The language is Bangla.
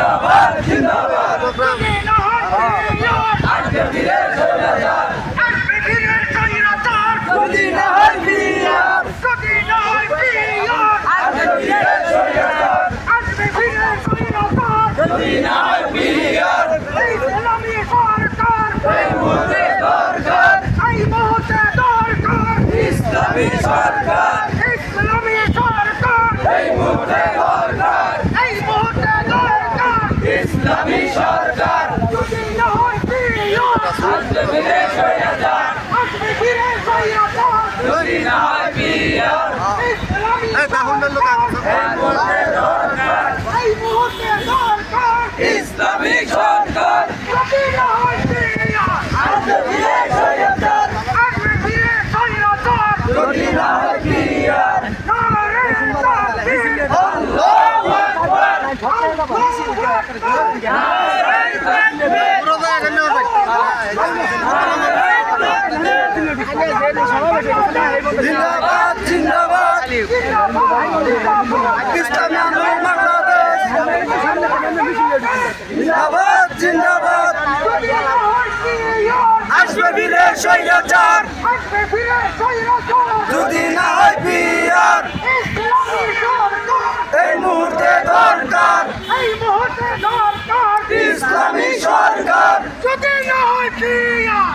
জিন্দাবাদ জিন্দাবাদ আজকে ফিরে স্বৈরাচার যদি না হয় পিয়ার আজকে ফিরে স্বৈরাচার যদি না হয় পিয়ার এই মুহূর্তে দরকার ইসলামী সরকার এই মুহূর্তে দরকার ইসলামী সরকার আজকে ফিরে স্বৈরাচার যদি না হয় পিয়ার এই মুহূর্তে দরকার ইসলামী সরকার আজকে ফিরে স্বৈরাচার যদি না হয় পিয়ার আল্লাহু আকবার নারায়ে তাকবীর জিন্দাবাদ জিন্দাবাদ ইসলামী আন্দোলন বাংলাদেশ জিন্দাবাদ জিন্দাবাদ আসবে ফিরে স্বৈরাচার যদি না হয় পিয়ার এই মুহূর্তে দরকার ইসলামী সরকার যদি না হয় পিয়ার